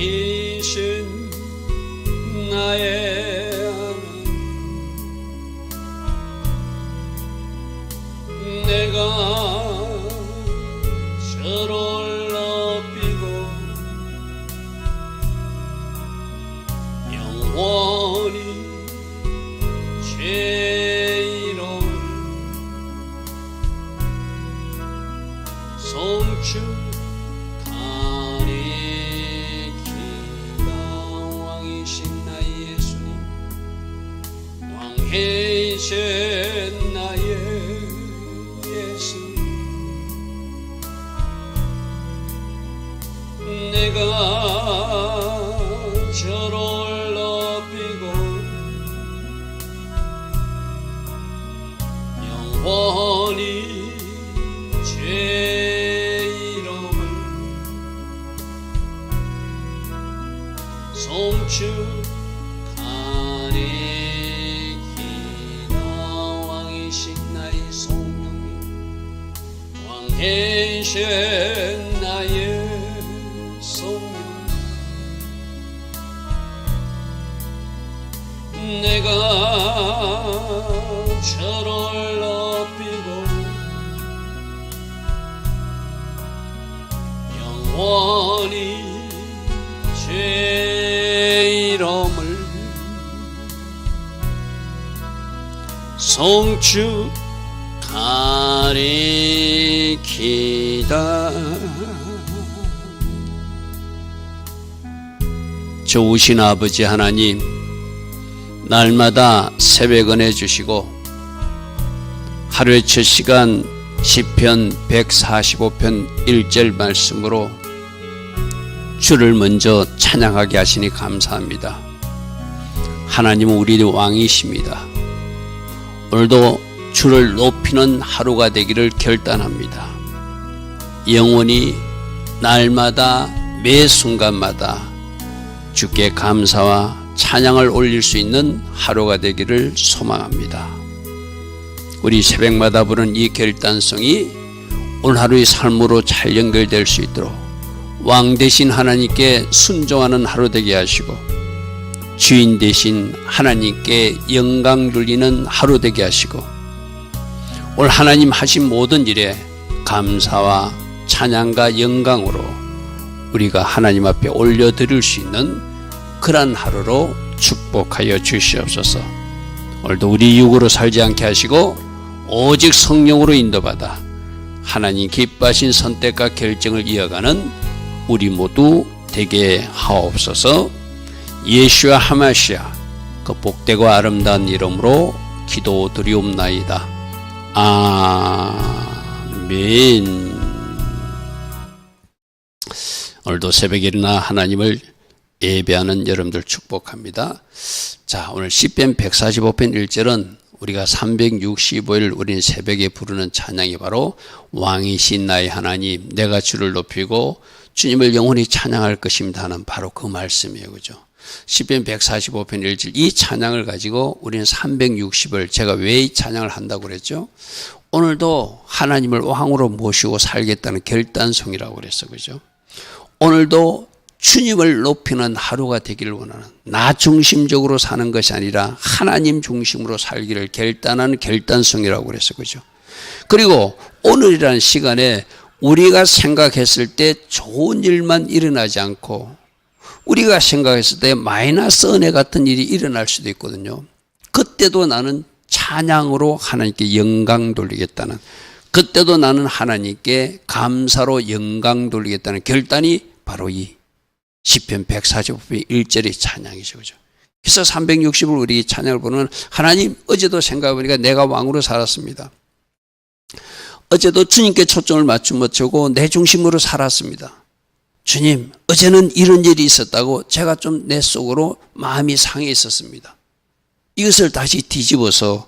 왕이신 나의 하나님, 내가 저를 높이고 영원히 제 이름을 송축하리이다. 왕이신 나의 예수님, 왕이신 나의 예수님, 내가 저를 높이고 영원히 제 이름을 송축하리이다. 왕이신 나의 성령님, 왕이신 나의 성령, 내가 저를 높이고 영원히 제 이름을 송축하리이다. 좋으신 아버지 하나님, 날마다 새벽 은혜 주시고 하루에 첫 시간 시편 145편 1절 말씀으로 주를 먼저 찬양하게 하시니 감사합니다. 하나님은 우리의 왕이십니다. 오늘도 주를 높이는 하루가 되기를 결단합니다. 영원히 날마다 매 순간마다 주께 감사와 찬양을 올릴 수 있는 하루가 되기를 소망합니다. 우리 새벽마다 부른 이 결단성이 오늘 하루의 삶으로 잘 연결될 수 있도록 왕 대신 하나님께 순종하는 하루 되게 하시고 주인 대신 하나님께 영광 돌리는 하루 되게 하시고 오늘 하나님 하신 모든 일에 감사와 찬양과 영광으로 우리가 하나님 앞에 올려드릴 수 있는 그러한 하루로 축복하여 주시옵소서. 오늘도 우리 육으로 살지 않게 하시고 오직 성령으로 인도받아 하나님 기뻐하신 선택과 결정을 이어가는 우리 모두 되게 하옵소서. 예수와 하마시아 그 복되고 아름다운 이름으로 기도드리옵나이다. 아멘. 오늘도 새벽에 일어나 하나님을 예배하는 여러분들 축복합니다. 자, 오늘 시편 145편 1절은 우리가 365일 우리는 새벽에 부르는 찬양이 바로 왕이신 나의 하나님, 내가 주를 높이고 주님을 영원히 찬양할 것입니다 하는 바로 그 말씀이에요. 그죠? 시편 145편 1절 이 찬양을 가지고 우리는 360을 제가 왜 이 찬양을 한다고 그랬죠? 오늘도 하나님을 왕으로 모시고 살겠다는 결단성이라고 그랬어. 그죠? 오늘도 주님을 높이는 하루가 되기를 원하는, 나 중심적으로 사는 것이 아니라 하나님 중심으로 살기를 결단하는 결단성이라고 그랬어. 그죠? 그리고 오늘이라는 시간에 우리가 생각했을 때 좋은 일만 일어나지 않고 우리가 생각했을 때 마이너스 은혜 같은 일이 일어날 수도 있거든요. 그때도 나는 찬양으로 하나님께 영광 돌리겠다는, 그때도 나는 하나님께 감사로 영광 돌리겠다는 결단이 바로 이 시편 145편 1절의 찬양이죠. 그죠? 그래서 360을 우리 찬양을 보면 하나님, 어제도 생각해보니까 내가 왕으로 살았습니다. 어제도 주님께 초점을 맞춤 못하고 내 중심으로 살았습니다. 주님, 어제는 이런 일이 있었다고 제가 좀 내 속으로 마음이 상해 있었습니다. 이것을 다시 뒤집어서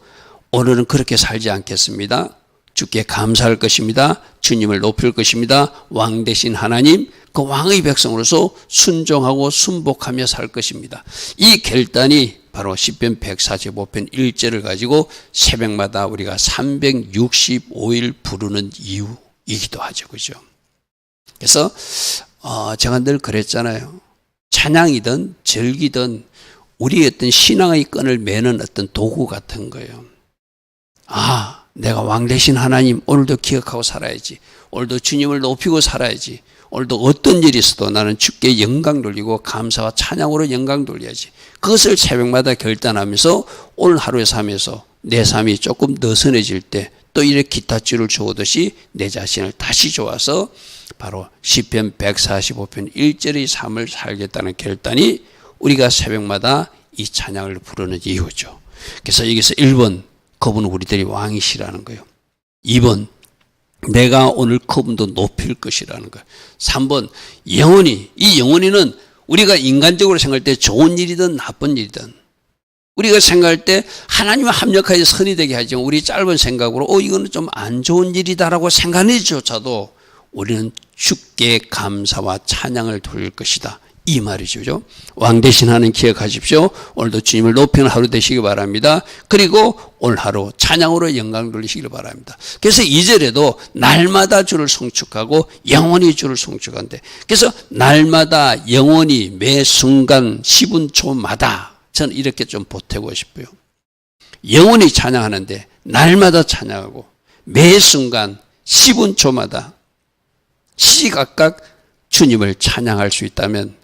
오늘은 그렇게 살지 않겠습니다. 주께 감사할 것입니다. 주님을 높일 것입니다. 왕 대신 하나님, 그 왕의 백성으로서 순종하고 순복하며 살 것입니다. 이 결단이 바로 시편 145편 1절을 가지고 새벽마다 우리가 365일 부르는 이유이기도 하죠. 그죠? 그래서 제가 늘 그랬잖아요. 찬양이든 절기든 우리의 어떤 신앙의 끈을 매는 어떤 도구 같은 거예요. 아, 내가 왕 되신 하나님 오늘도 기억하고 살아야지. 오늘도 주님을 높이고 살아야지. 오늘도 어떤 일이 있어도 나는 주께 영광 돌리고 감사와 찬양으로 영광 돌려야지. 그것을 새벽마다 결단하면서 오늘 하루의 삶에서 내 삶이 조금 느슨해질 때 또 이렇게 기타줄을 주우듯이 내 자신을 다시 좋아서 바로 시편 145편 1절의 삶을 살겠다는 결단이 우리가 새벽마다 이 찬양을 부르는 이유죠. 그래서 여기서 1번, 그분은 우리들이 왕이시라는 거예요. 2번, 내가 오늘 그분도 높일 것이라는 거예요. 3번, 영원히, 이 영원히는 우리가 인간적으로 생각할 때 좋은 일이든 나쁜 일이든 우리가 생각할 때 하나님과 합력하여 선이 되게 하지만 우리 짧은 생각으로 이거는 좀 안 좋은 일이다라고 생각해조차도 우리는 주께 감사와 찬양을 돌릴 것이다. 이 말이죠. 왕 되신 하나님 기억하십시오. 오늘도 주님을 높이는 하루 되시기 바랍니다. 그리고 오늘 하루 찬양으로 영광 돌리시길 바랍니다. 그래서 2절에도 날마다 주를 송축하고 영원히 주를 송축한대. 그래서 날마다 영원히 매 순간 10분 초마다 저는 이렇게 좀 보태고 싶어요. 영원히 찬양하는데 날마다 찬양하고 매 순간 10분 초마다 시각각 주님을 찬양할 수 있다면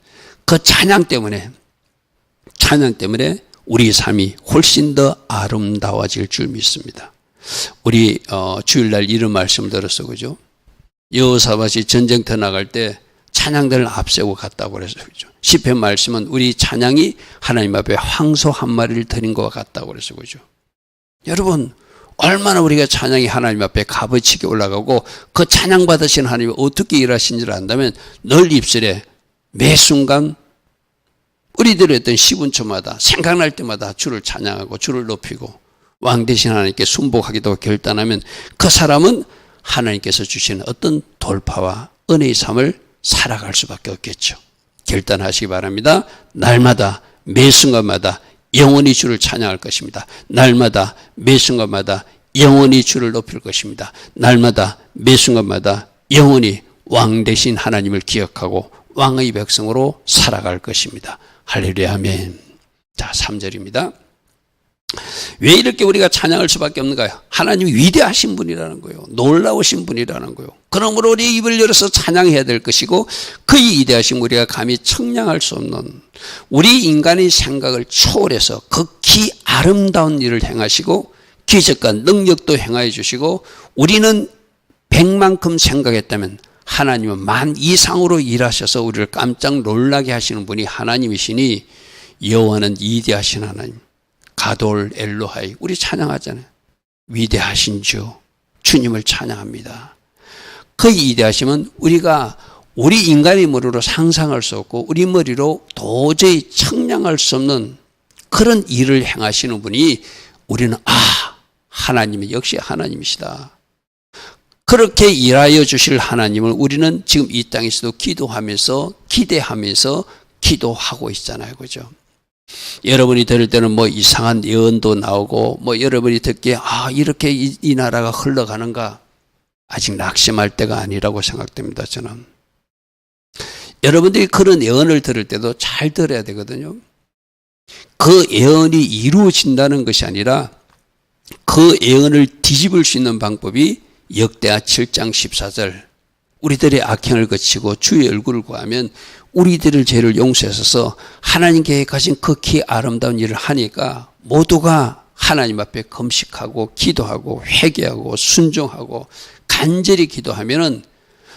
그 찬양 때문에 우리 삶이 훨씬 더 아름다워질 줄 믿습니다. 우리 주일날 이런 말씀을 들었어, 그죠? 여호사밧이 전쟁터 나갈 때 찬양들을 앞세우고 갔다고 그래서 그죠? 시편 말씀은 우리 찬양이 하나님 앞에 황소 한 마리를 드린 것과 같다고 그래서 그죠? 여러분, 얼마나 우리가 찬양이 하나님 앞에 값어치게 올라가고 그 찬양 받으신 하나님이 어떻게 일하신지를 안다면 늘 입술에 매 순간 우리들의 어떤 10분 초마다 생각날 때마다 주를 찬양하고 주를 높이고 왕 되신 하나님께 순복하기도 결단하면 그 사람은 하나님께서 주시는 어떤 돌파와 은혜의 삶을 살아갈 수밖에 없겠죠. 결단하시기 바랍니다. 날마다 매 순간마다 영원히 주를 찬양할 것입니다. 날마다 매 순간마다 영원히 주를 높일 것입니다. 날마다 매 순간마다 영원히 왕 되신 하나님을 기억하고 왕의 백성으로 살아갈 것입니다. 할렐루야, 아멘. 자, 3절입니다. 왜 이렇게 우리가 찬양할 수밖에 없는가요? 하나님이 위대하신 분이라는 거예요. 놀라우신 분이라는 거예요. 그러므로 우리 입을 열어서 찬양해야 될 것이고 그의 위대하심 우리가 감히 청량할 수 없는 우리 인간의 생각을 초월해서 극히 아름다운 일을 행하시고 기적과 능력도 행하여 주시고 우리는 100만큼 생각했다면 하나님은 10,000 이상으로 일하셔서 우리를 깜짝 놀라게 하시는 분이 하나님이시니 여호와는 위대하신 하나님 가돌 엘로하이 우리 찬양하잖아요. 위대하신 주 주님을 찬양합니다. 그 위대하심은 우리가 우리 인간의 머리로 상상할 수 없고 우리 머리로 도저히 청량할 수 없는 그런 일을 행하시는 분이 우리는 하나님이 역시 하나님이시다. 그렇게 일하여 주실 하나님을 우리는 지금 이 땅에서도 기도하면서 기대하면서 기도하고 있잖아요. 그죠? 여러분이 들을 때는 뭐 이상한 예언도 나오고 뭐 여러분이 듣기에 이렇게 이 나라가 흘러가는가 아직 낙심할 때가 아니라고 생각됩니다. 저는 여러분들이 그런 예언을 들을 때도 잘 들어야 되거든요. 그 예언이 이루어진다는 것이 아니라 그 예언을 뒤집을 수 있는 방법이 역대하 7장 14절 우리들의 악행을 거치고 주의 얼굴을 구하면 우리들의 죄를 용서하셔서 하나님께 가진 극히 아름다운 일을 하니까 모두가 하나님 앞에 금식하고 기도하고 회개하고 순종하고 간절히 기도하면은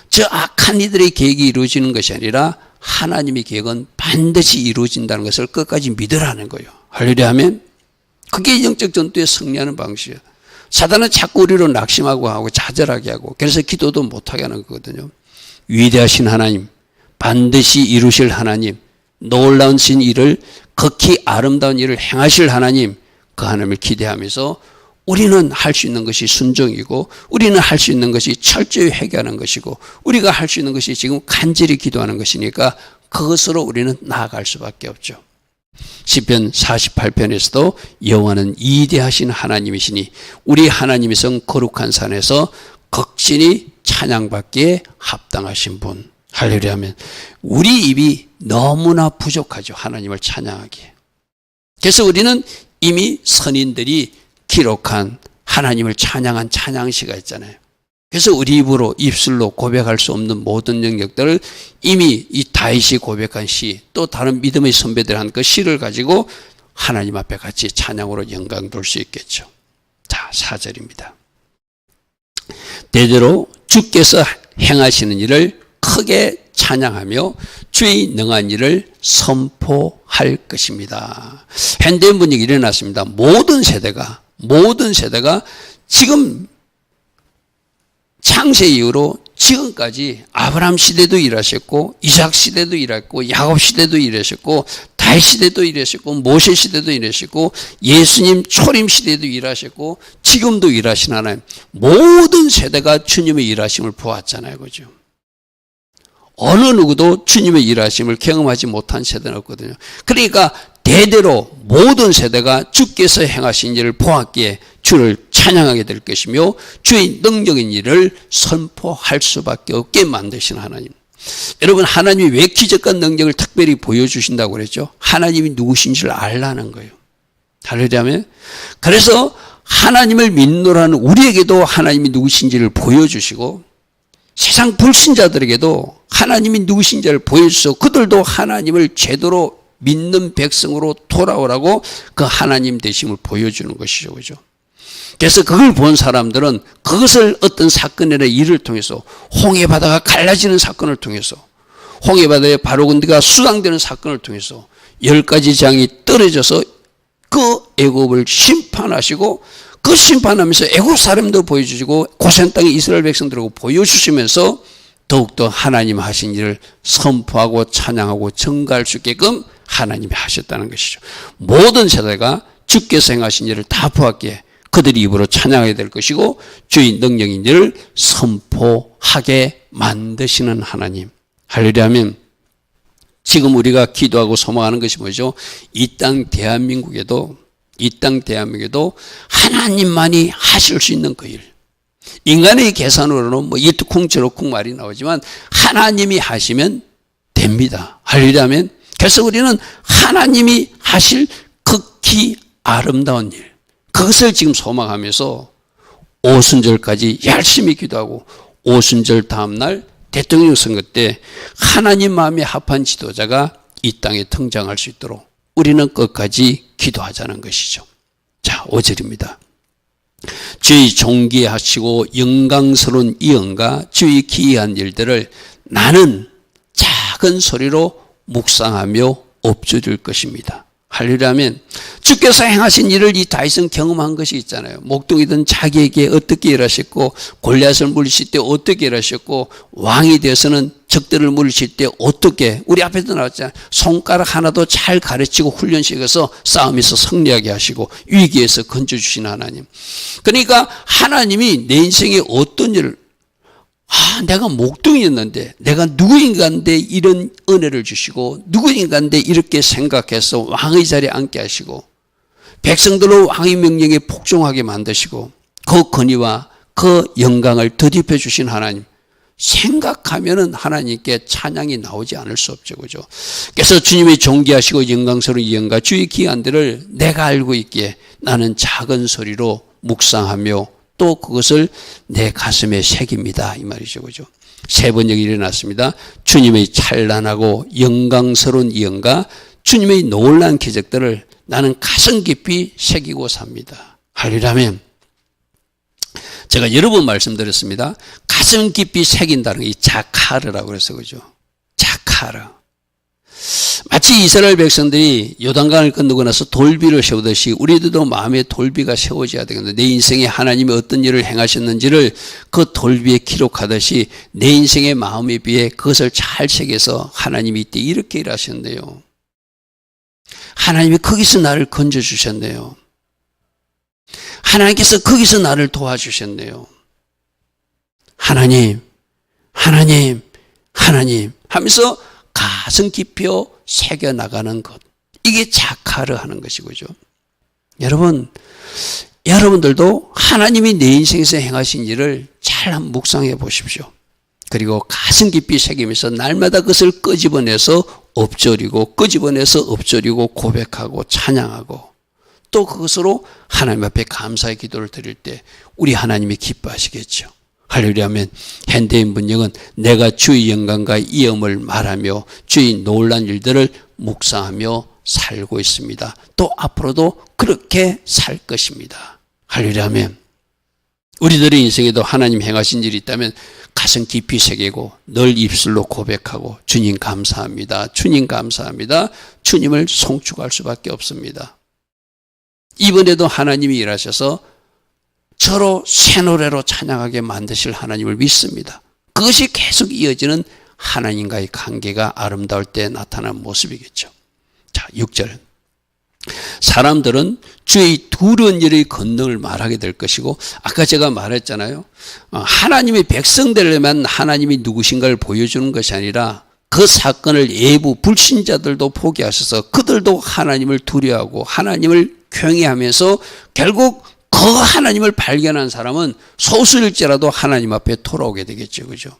저 악한 이들의 계획이 이루어지는 것이 아니라 하나님의 계획은 반드시 이루어진다는 것을 끝까지 믿으라는 거예요. 할렐루야 하면 그게 영적 전투에 승리하는 방식이에요. 사단은 자꾸 우리로 낙심하고 하고 좌절하게 하고 그래서 기도도 못하게 하는 거거든요. 위대하신 하나님, 반드시 이루실 하나님, 놀라운 신 일을 극히 아름다운 일을 행하실 하나님, 그 하나님을 기대하면서 우리는 할 수 있는 것이 순종이고 우리는 할 수 있는 것이 철저히 회개하는 것이고 우리가 할 수 있는 것이 지금 간절히 기도하는 것이니까 그것으로 우리는 나아갈 수밖에 없죠. 시편 48편에서도 여호와는 위대하신 하나님이시니 우리 하나님의 성 거룩한 산에서 극진히 찬양받기에 합당하신 분 할렐루야 하면 우리 입이 너무나 부족하죠. 하나님을 찬양하기에. 그래서 우리는 이미 선인들이 기록한 하나님을 찬양한 찬양시가 있잖아요. 그래서 우리 입술로 고백할 수 없는 모든 영역들을 이미 이 다윗이 고백한 시, 또 다른 믿음의 선배들 한 그 시를 가지고 하나님 앞에 같이 찬양으로 영광 돌 수 있겠죠. 자, 4절입니다. 대대로 주께서 행하시는 일을 크게 찬양하며 주의 능한 일을 선포할 것입니다. 현대인 분위기 일어났습니다. 모든 세대가 지금 창세 이후로 지금까지 아브라함 시대도 일하셨고 이삭 시대도 일했고 야곱 시대도 일하셨고 다윗 시대도 일하셨고 모세 시대도 일하셨고 예수님 초림 시대도 일하셨고 지금도 일하신 하나님, 모든 세대가 주님의 일하심을 보았잖아요. 그죠? 어느 누구도 주님의 일하심을 경험하지 못한 세대는 없거든요. 그러니까 대대로 모든 세대가 주께서 행하신 일을 보았기에 주를 찬양하게 될 것이며 주의 능력인 일을 선포할 수밖에 없게 만드신 하나님. 여러분, 하나님이 왜 기적과 능력을 특별히 보여주신다고 그랬죠? 하나님이 누구신지를 알라는 거예요. 할렐루야. 그래서 하나님을 믿노라는 우리에게도 하나님이 누구신지를 보여주시고 세상 불신자들에게도 하나님이 누구신지를 보여주셔서 그들도 하나님을 제대로 믿는 백성으로 돌아오라고 그 하나님 되심을 보여주는 것이죠. 그죠? 그래서 그걸 본 사람들은 그것을 어떤 사건이나 일을 통해서 홍해바다가 갈라지는 사건을 통해서 홍해바다에 바로군대가 수상되는 사건을 통해서 10가지 장이 떨어져서 그 애굽을 심판하시고 그 심판하면서 애굽 사람도 보여주시고 고센 땅의 이스라엘 백성들하고 보여주시면서 더욱더 하나님 하신 일을 선포하고 찬양하고 증가할 수 있게끔 하나님이 하셨다는 것이죠. 모든 세대가 주께서 행하신 일을 다 보았기에 그들이 입으로 찬양해야 될 것이고 주의 능력인 일을 선포하게 만드시는 하나님. 할렐루야 하면 지금 우리가 기도하고 소망하는 것이 뭐죠? 이 땅 대한민국에도 하나님만이 하실 수 있는 그 일. 인간의 계산으로는 뭐 이투쿵 저투쿵 말이 나오지만 하나님이 하시면 됩니다. 할렐루야 하면 그래서 우리는 하나님이 하실 극히 아름다운 일, 그것을 지금 소망하면서 오순절까지 열심히 기도하고 오순절 다음날 대통령 선거 때 하나님 마음에 합한 지도자가 이 땅에 등장할 수 있도록 우리는 끝까지 기도하자는 것이죠. 자, 5절입니다. 주의 존귀하시고 영광스러운 이언과 주의 기이한 일들을 나는 작은 소리로 묵상하며 엎드릴 것입니다. 할렐루야 하면 주께서 행하신 일을 이 다윗은 경험한 것이 있잖아요. 목동이든 자기에게 어떻게 일하셨고 골리앗을 물리칠 때 어떻게 일하셨고 왕이 되어서는 적들을 물리칠 때 어떻게, 우리 앞에도 나왔잖아요. 손가락 하나도 잘 가르치고 훈련시켜서 싸움에서 승리하게 하시고 위기에서 건져주신 하나님. 그러니까 하나님이 내 인생에 어떤 일을, 내가 목동이었는데 내가 누구인가인데 이런 은혜를 주시고 누구인가인데 이렇게 생각해서 왕의 자리에 앉게 하시고 백성들로 왕의 명령에 복종하게 만드시고 그 권위와 그 영광을 덧입혀 주신 하나님, 생각하면은 하나님께 찬양이 나오지 않을 수 없죠. 그죠? 그래서 주님의 존귀하시고 영광스러운 이언과 주의 기한들을 내가 알고 있기에 나는 작은 소리로 묵상하며 또 그것을 내 가슴에 새깁니다. 이 말이죠. 그죠? 세 번역이 일어났습니다. 주님의 찬란하고 영광스러운 이언과 주님의 놀라운 기적들을 나는 가슴 깊이 새기고 삽니다. 할렐루야. 제가 여러 번 말씀드렸습니다. 가슴 깊이 새긴다는 게 이 자카르라고 그래서 그죠? 자카르. 마치 이스라엘 백성들이 요단강을 건너고 나서 돌비를 세우듯이 우리들도 마음에 돌비가 세워져야 되겠는데, 내 인생에 하나님이 어떤 일을 행하셨는지를 그 돌비에 기록하듯이 내 인생의 마음에 비해 그것을 잘 새겨서 하나님이 이때 이렇게 일하셨네요. 하나님이 거기서 나를 건져주셨네요. 하나님께서 거기서 나를 도와주셨네요. 하나님 하면서 가슴 깊이 새겨나가는 것, 이게 자카르 하는 것이고죠. 여러분들도 하나님이 내 인생에서 행하신 일을 잘 한번 묵상해 보십시오. 그리고 가슴 깊이 새기면서 날마다 그것을 끄집어내서 엎조리고 끄집어내서 엎조리고 고백하고 찬양하고 또 그것으로 하나님 앞에 감사의 기도를 드릴 때 우리 하나님이 기뻐하시겠죠. 할렐루야 하면 현대인 번역은 내가 주의 영광과 이음을 말하며 주의 놀란 일들을 묵상하며 살고 있습니다. 또 앞으로도 그렇게 살 것입니다. 할렐루야 하면 우리들의 인생에도 하나님 행하신 일이 있다면 가슴 깊이 새기고 늘 입술로 고백하고 주님 감사합니다. 주님 감사합니다. 주님을 송축할 수밖에 없습니다. 이번에도 하나님이 일하셔서 저로 새 노래로 찬양하게 만드실 하나님을 믿습니다. 그것이 계속 이어지는 하나님과의 관계가 아름다울 때 나타나는 모습이겠죠. 자, 6절. 사람들은 주의 두려운 일의 권능을 말하게 될 것이고 아까 제가 말했잖아요. 하나님의 백성들에만 하나님이 누구신가를 보여주는 것이 아니라 그 사건을 예부 불신자들도 포기하셔서 그들도 하나님을 두려워하고 하나님을 경외하면서 결국 그 하나님을 발견한 사람은 소수일지라도 하나님 앞에 돌아오게 되겠죠. 그죠?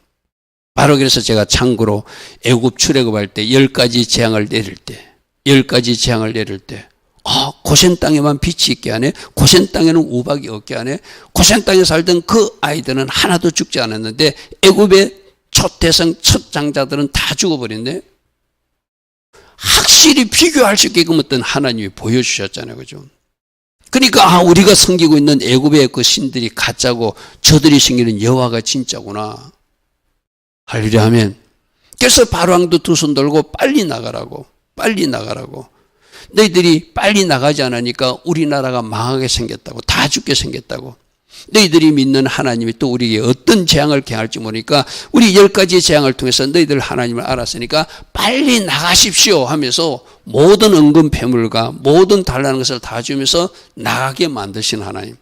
바로 그래서 제가 참고로 애굽 출애굽할 때 10가지 재앙을 내릴 때 10가지 재앙을 내릴 때 고센 땅에만 빛이 있게 하네. 고센 땅에는 우박이 없게 하네. 고센 땅에 살던 그 아이들은 하나도 죽지 않았는데 애굽의 초태생 첫 장자들은 다 죽어버렸네. 확실히 비교할 수 있게끔 어떤 하나님이 보여주셨잖아요. 그죠? 그러니까 우리가 섬기고 있는 애굽의 그 신들이 가짜고 저들이 섬기는 여호와가 진짜구나. 할렐루야 하면 그래서 바로왕도 두 손 들고 빨리 나가라고. 너희들이 빨리 나가지 않으니까 우리나라가 망하게 생겼다고. 다 죽게 생겼다고. 너희들이 믿는 하나님이 또 우리에게 어떤 재앙을 경할지 모르니까 우리 10가지 재앙을 통해서 너희들 하나님을 알았으니까 빨리 나가십시오 하면서 모든 은금 패물과 모든 달라는 것을 다 주면서 나가게 만드신 하나님.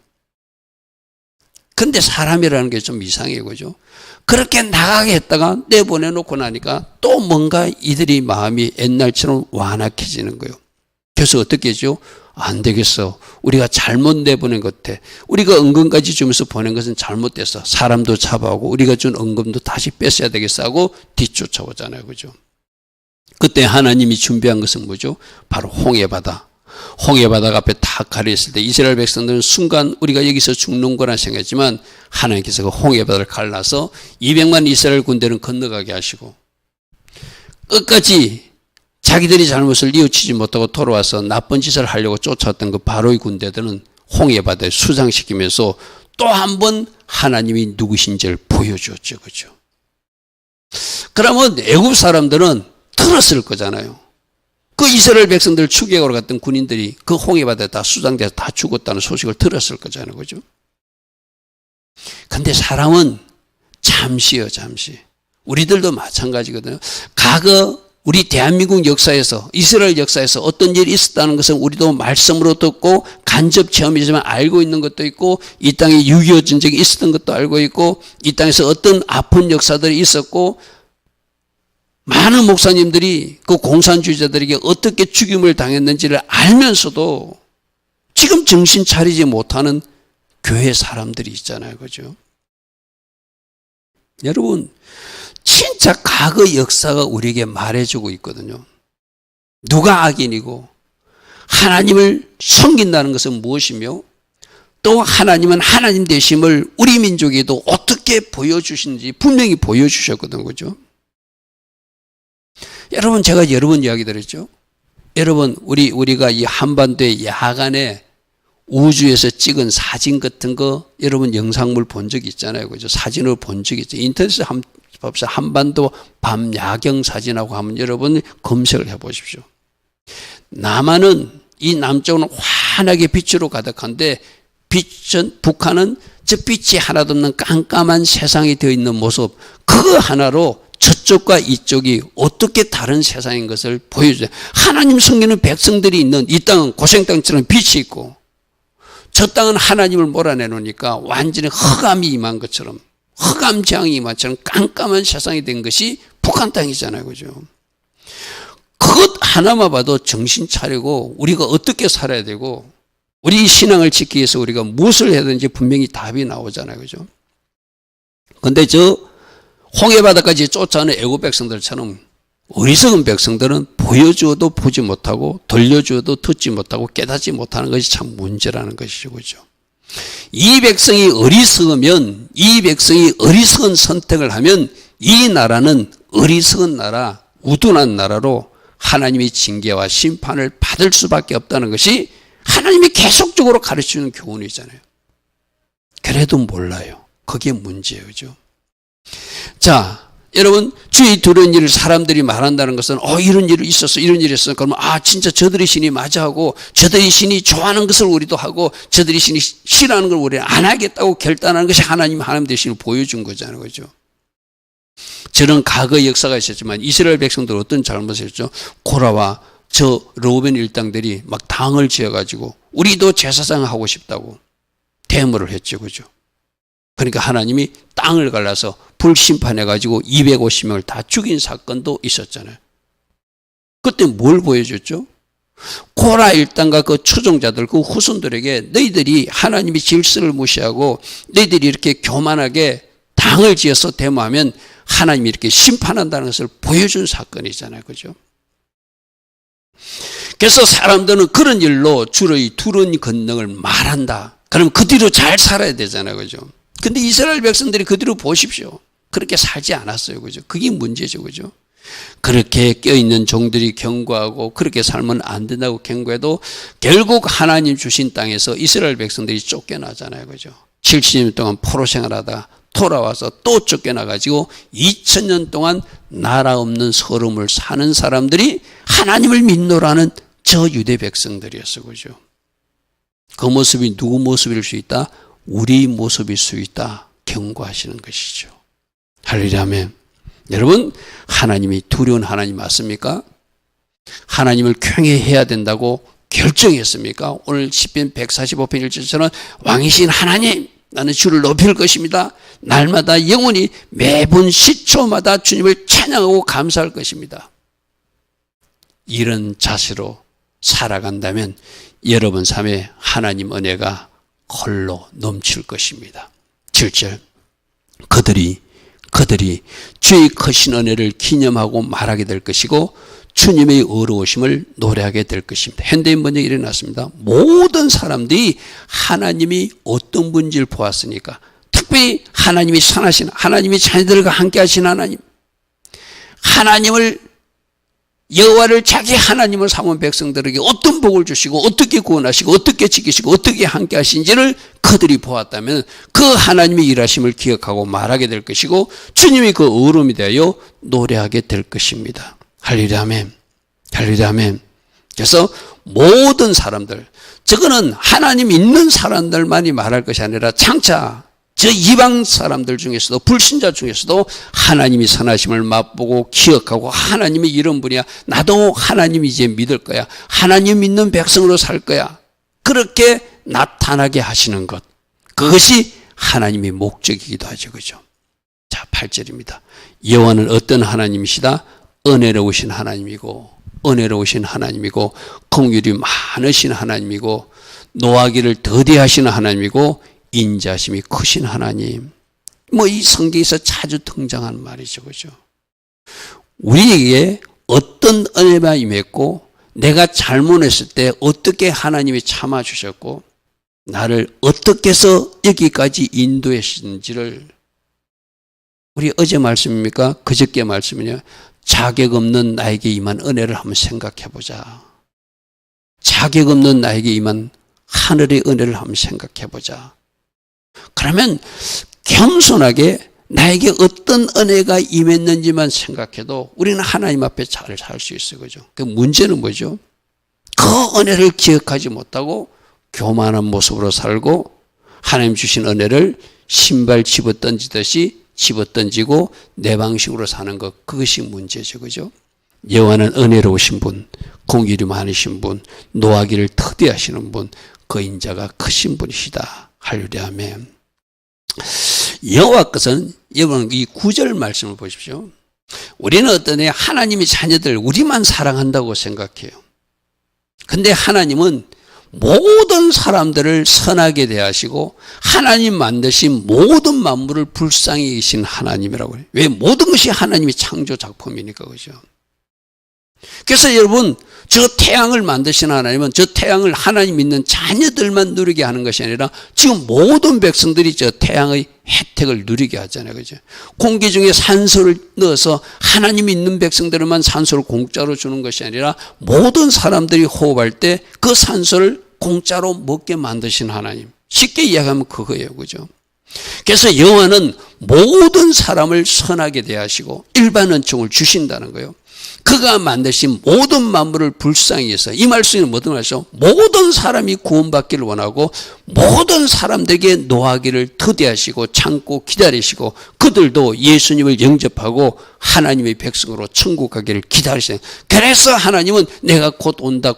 근데 사람이라는 게 좀 이상해요. 그죠? 그렇게 나가게 했다가 내보내놓고 나니까 또 뭔가 이들이 마음이 옛날처럼 완악해지는 거예요. 그래서 어떻게 하죠? 안 되겠어. 우리가 잘못 내보낸 것 같아. 우리가 은금까지 주면서 보낸 것은 잘못됐어. 사람도 잡아오고 우리가 준 은금도 다시 뺏어야 되겠어 하고 뒤쫓아오잖아요. 그죠? 그때 하나님이 준비한 것은 뭐죠? 바로 홍해바다. 홍해바다가 앞에 탁 가려있을 때 이스라엘 백성들은 순간 우리가 여기서 죽는 거라 생각했지만 하나님께서 그 홍해바다를 갈라서 200만 이스라엘 군대는 건너가게 하시고 끝까지 자기들이 잘못을 뉘우치지 못하고 돌아와서 나쁜 짓을 하려고 쫓아왔던 그 바로의 군대들은 홍해바다에 수상시키면서 또 한 번 하나님이 누구신지를 보여주었죠. 그죠? 그러면 애굽 사람들은 들었을 거잖아요. 그 이스라엘 백성들 추격하러 갔던 군인들이 그 홍해바다에 다 수장돼서 다 죽었다는 소식을 들었을 거잖아요. 그죠? 근데 사람은 잠시요, 잠시. 우리들도 마찬가지거든요. 과거 우리 대한민국 역사에서 이스라엘 역사에서 어떤 일이 있었다는 것은 우리도 말씀으로 듣고 간접 체험이지만 알고 있는 것도 있고 이 땅에 6.25 전쟁이 있었던 것도 알고 있고 이 땅에서 어떤 아픈 역사들이 있었고 많은 목사님들이 그 공산주의자들에게 어떻게 죽임을 당했는지를 알면서도 지금 정신 차리지 못하는 교회 사람들이 있잖아요. 그죠? 여러분 진짜 과거 역사가 우리에게 말해주고 있거든요. 누가 악인이고 하나님을 섬긴다는 것은 무엇이며 또 하나님은 하나님 되심을 우리 민족에도 어떻게 보여주시는지 분명히 보여주셨거든요. 그죠? 여러분 제가 여러 번 이야기 드렸죠. 여러분 우리가 이 한반도의 야간에 우주에서 찍은 사진 같은 거 여러분 영상물 본 적 있잖아요. 그죠? 사진으로 본 적 있죠. 인터넷에 한반도 밤 야경 사진하고 하면 여러분 검색을 해 보십시오. 남한은 이 남쪽은 환하게 빛으로 가득한데 북한은 저 빛이 하나도 없는 깜깜한 세상이 되어 있는 모습 그 하나로 저쪽과 이쪽이 어떻게 다른 세상인 것을 보여줘요. 하나님 섬기는 백성들이 있는 이 땅은 고생 땅처럼 빛이 있고 저 땅은 하나님을 몰아내놓으니까 완전히 흑암이 임한 것처럼 흑암 재앙이 임한 것처럼 깜깜한 세상이 된 것이 북한 땅이잖아요. 그죠? 그것 하나만 봐도 정신 차리고 우리가 어떻게 살아야 되고 우리 신앙을 지키기 위해서 우리가 무엇을 해야 되는지 분명히 답이 나오잖아요. 그죠? 근데 저 홍해바다까지 쫓아오는 애국 백성들처럼 어리석은 백성들은 보여주어도 보지 못하고 들려주어도 듣지 못하고 깨닫지 못하는 것이 참 문제라는 것이죠. 그죠? 이 백성이 어리석으면, 이 백성이 어리석은 선택을 하면 이 나라는 어리석은 나라, 우둔한 나라로 하나님의 징계와 심판을 받을 수밖에 없다는 것이 하나님이 계속적으로 가르치는 교훈이잖아요. 그래도 몰라요. 그게 문제예요. 그죠? 자, 여러분, 주의 두려운 일을 사람들이 말한다는 것은 이런 일이 있었어, 이런 일이 있었어. 그러면 진짜 저들이 신이 맞아 하고, 저들이 신이 좋아하는 것을 우리도 하고, 저들이 신이 싫어하는 걸 우리는 안 하겠다고 결단하는 것이 하나님 대신을 보여준 거잖아요. 그죠? 저런 과거 역사가 있었지만 이스라엘 백성들 어떤 잘못을 했죠? 고라와 저 르우벤 일당들이 막 당을 지어가지고 우리도 제사장 하고 싶다고 데모를 했죠. 그죠? 그러니까 하나님이 땅을 갈라서 불심판해가지고 250명을 다 죽인 사건도 있었잖아요. 그때 뭘 보여줬죠? 고라 일당과 그 추종자들, 그 후손들에게 너희들이 하나님이 질서를 무시하고 너희들이 이렇게 교만하게 당을 지어서 데모하면 하나님이 이렇게 심판한다는 것을 보여준 사건이잖아요. 그죠? 그래서 사람들은 그런 일로 주의 두려운 권능을 말한다. 그럼 그 뒤로 잘 살아야 되잖아요. 그죠? 근데 이스라엘 백성들이 그 뒤로 보십시오. 그렇게 살지 않았어요. 그죠? 그게 문제죠. 그죠? 그렇게 껴있는 종들이 경고하고 그렇게 살면 안 된다고 경고해도 결국 하나님 주신 땅에서 이스라엘 백성들이 쫓겨나잖아요. 그죠? 70년 동안 포로 생활하다가 돌아와서 또 쫓겨나가지고 2000년 동안 나라 없는 서름을 사는 사람들이 하나님을 믿노라는 저 유대 백성들이었어. 그죠? 그 모습이 누구 모습일 수 있다? 우리 모습일 수 있다. 경고하시는 것이죠. 할렐루야. 아멘. 여러분, 하나님이 두려운 하나님 맞습니까? 하나님을 경외해야 된다고 결정했습니까? 오늘 시편 145편 1절처럼 왕이신 하나님, 나는 주를 높일 것입니다. 날마다 영원히 매분 시초마다 주님을 찬양하고 감사할 것입니다. 이런 자세로 살아간다면 여러분 삶에 하나님 은혜가 홀로 넘칠 것입니다. 7절, 그들이 주의 크신 은혜를 기념하고 말하게 될 것이고 주님의 의로우심을 노래하게 될 것입니다. 현대인 번역이 일어났습니다. 모든 사람들이 하나님이 어떤 분인지를 보았으니까, 특별히 하나님이 선하신, 하나님이 자녀들과 함께 하신 하나님을 여호와를 자기 하나님을 삼은 백성들에게 어떤 복을 주시고 어떻게 구원하시고 어떻게 지키시고 어떻게 함께 하신지를 그들이 보았다면 그 하나님의 일하심을 기억하고 말하게 될 것이고 주님이 그 의로움이 되어 노래하게 될 것입니다. 할렐루야 아멘. 할렐루야 아멘. 그래서 모든 사람들, 저거는 하나님 있는 사람들만이 말할 것이 아니라 장차 저 이방 사람들 중에서도, 불신자 중에서도 하나님이 선하심을 맛보고 기억하고 하나님이 이런 분이야, 나도 하나님 이제 믿을 거야, 하나님 믿는 백성으로 살 거야, 그렇게 나타나게 하시는 것, 그것이 하나님의 목적이기도 하죠. 그죠? 자, 8절입니다. 여호와는 어떤 하나님이시다? 은혜로우신 하나님이고, 은혜로우신 하나님이고, 긍휼이 많으신 하나님이고, 노하기를 더디하시는 하나님이고, 인자심이 크신 하나님. 이 성경에서 자주 등장하는 말이죠. 그죠? 우리에게 어떤 은혜가 임했고, 내가 잘못했을 때 어떻게 하나님이 참아주셨고, 나를 어떻게 해서 여기까지 인도하시는지를, 우리 어제 말씀입니까? 그저께 말씀이냐? 자격 없는 나에게 임한 은혜를 한번 생각해 보자. 자격 없는 나에게 임한 하늘의 은혜를 한번 생각해 보자. 그러면 겸손하게 나에게 어떤 은혜가 임했는지만 생각해도 우리는 하나님 앞에 잘 살 수 있어요. 그죠? 그 문제는 뭐죠? 그 은혜를 기억하지 못하고 교만한 모습으로 살고 하나님 주신 은혜를 신발 집어 던지듯이 집어 던지고 내 방식으로 사는 것, 그것이 문제죠. 그죠? 여호와는 은혜로우신 분, 긍휼이 많으신 분, 노하기를 더디하시는 분, 그 인자가 크신 분이시다. 할렐루야 아멘. 여호와께서는, 여러분 이 9절 말씀을 보십시오. 우리는 어떤 애 하나님의 자녀들 우리만 사랑한다고 생각해요. 근데 하나님은 모든 사람들을 선하게 대하시고 하나님 만드신 모든 만물을 불쌍히 여기신 하나님이라고 해요. 왜? 모든 것이 하나님의 창조 작품이니까 그죠. 그래서 여러분, 저 태양을 만드신 하나님은 저 태양을 하나님 믿는 자녀들만 누리게 하는 것이 아니라 지금 모든 백성들이 저 태양의 혜택을 누리게 하잖아요. 그죠? 공기 중에 산소를 넣어서 하나님 믿는 백성들만 산소를 공짜로 주는 것이 아니라 모든 사람들이 호흡할 때 그 산소를 공짜로 먹게 만드신 하나님. 쉽게 이야기하면 그거예요. 그죠? 그래서 여호와는 모든 사람을 선하게 대하시고 일반 은총을 주신다는 거예요. 그가 만드신 모든 만물을 불쌍히 해서, 이 말씀이 모든 말씀, 모든 사람이 구원받기를 원하고 모든 사람들에게 노하기를 더디하시고 참고 기다리시고 그들도 예수님을 영접하고 하나님의 백성으로 천국 가기를 기다리시는. 그래서 하나님은 내가 곧 온다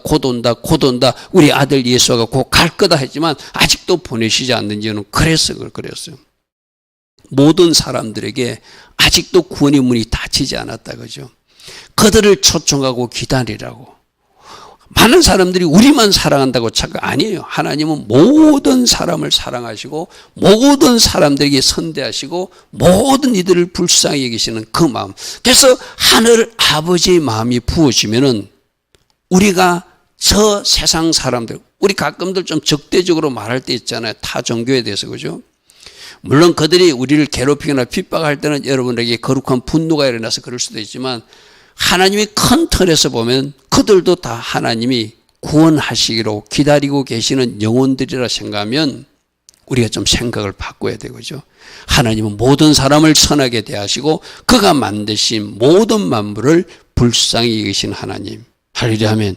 우리 아들 예수가 곧 갈 거다 했지만 아직도 보내시지 않는 이유는 그래서 그랬어요. 모든 사람들에게 아직도 구원의 문이 닫히지 않았다 그죠. 그들을 초청하고 기다리라고. 많은 사람들이 우리만 사랑한다고 착각 아니에요. 하나님은 모든 사람을 사랑하시고 모든 사람들에게 선대하시고 모든 이들을 불쌍히 여기시는 그 마음. 그래서 하늘 아버지의 마음이 부어지면은 우리가 저 세상 사람들, 우리 가끔들 좀 적대적으로 말할 때 있잖아요. 타 종교에 대해서 그죠. 물론 그들이 우리를 괴롭히거나 핍박할 때는 여러분에게 거룩한 분노가 일어나서 그럴 수도 있지만 하나님이 큰 틀에서 보면 그들도 다 하나님이 구원하시기로 기다리고 계시는 영혼들이라 생각하면 우리가 좀 생각을 바꿔야 되죠. 하나님은 모든 사람을 선하게 대하시고 그가 만드신 모든 만물을 불쌍히 여기신 하나님. 할렐루야 하면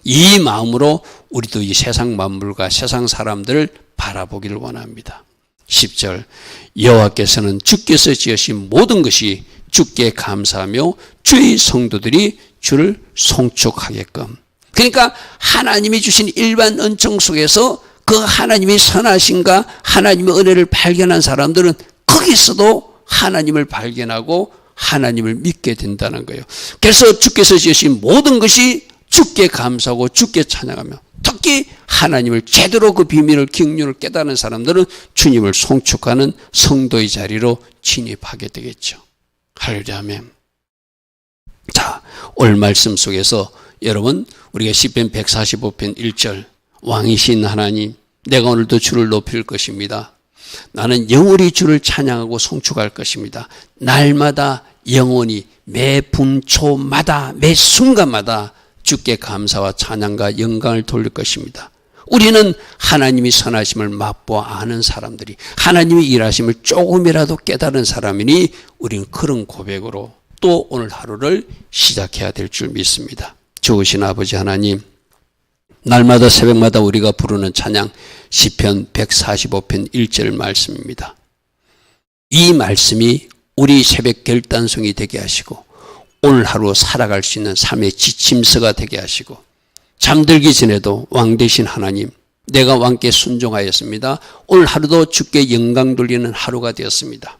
이 마음으로 우리도 이 세상 만물과 세상 사람들을 바라보기를 원합니다. 10절 여호와께서는 주께서 지으신 모든 것이 주께 감사하며 주의 성도들이 주를 송축하게끔. 그러니까 하나님이 주신 일반 은총 속에서 그 하나님의 선하심과 하나님의 은혜를 발견한 사람들은 거기서도 하나님을 발견하고 하나님을 믿게 된다는 거예요. 그래서 주께서 지으신 모든 것이 주께 감사하고 주께 찬양하며 특히 하나님을 제대로 그 비밀을 경륜을 깨닫는 사람들은 주님을 송축하는 성도의 자리로 진입하게 되겠죠. 할렐루야 아멘. 자, 오늘 말씀 속에서 여러분 우리가 시편 145편 1절 왕이신 하나님 내가 오늘도 주를 높일 것입니다. 나는 영원히 주를 찬양하고 송축할 것입니다. 날마다 영원히 매 분초마다 매 순간마다 주께 감사와 찬양과 영광을 돌릴 것입니다. 우리는 하나님이 선하심을 맛보아 아는 사람들이 하나님의 일하심을 조금이라도 깨달은 사람이니 우리는 그런 고백으로 또 오늘 하루를 시작해야 될 줄 믿습니다. 좋으신 아버지 하나님, 날마다 새벽마다 우리가 부르는 찬양 시편 145편 1절 말씀입니다. 이 말씀이 우리 새벽 결단성이 되게 하시고 오늘 하루 살아갈 수 있는 삶의 지침서가 되게 하시고 잠들기 전에도 왕 되신 하나님 내가 왕께 순종하였습니다. 오늘 하루도 주께 영광 돌리는 하루가 되었습니다.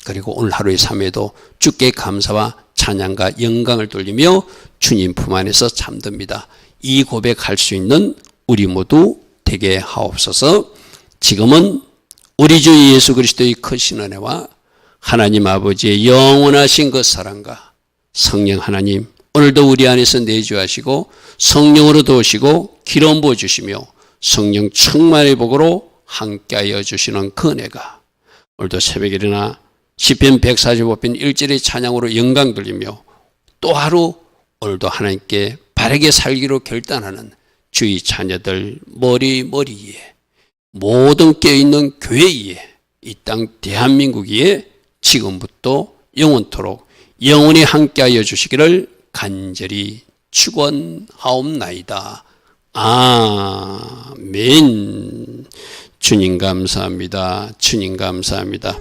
그리고 오늘 하루의 삶에도 주께 감사와 찬양과 영광을 돌리며 주님 품 안에서 잠듭니다. 이 고백할 수 있는 우리 모두 되게 하옵소서. 지금은 우리 주 예수 그리스도의 크신 은혜와 하나님 아버지의 영원하신 그 사랑과 성령 하나님 오늘도 우리 안에서 내주하시고 성령으로 도우시고 기름 부어주시며 성령 충만의 복으로 함께하여 주시는 그 은혜가 오늘도 새벽에 일어나 시편 145편 1절의 찬양으로 영광 돌리며 또 하루 오늘도 하나님께 바르게 살기로 결단하는 주의 자녀들 머리 위에 모든 깨어있는 교회 위에 이 땅 대한민국 위에 지금부터 영원토록 영원히 함께하여 주시기를 간절히 축원하옵나이다. 아멘. 주님 감사합니다. 주님 감사합니다.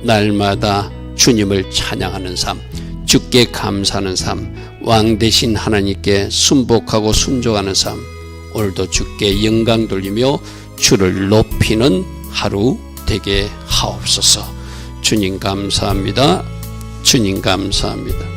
날마다 주님을 찬양하는 삶, 주께 감사하는 삶, 왕 되신 하나님께 순복하고 순종하는 삶, 오늘도 주께 영광 돌리며 주를 높이는 하루 되게 하옵소서. 주님 감사합니다. 주님 감사합니다.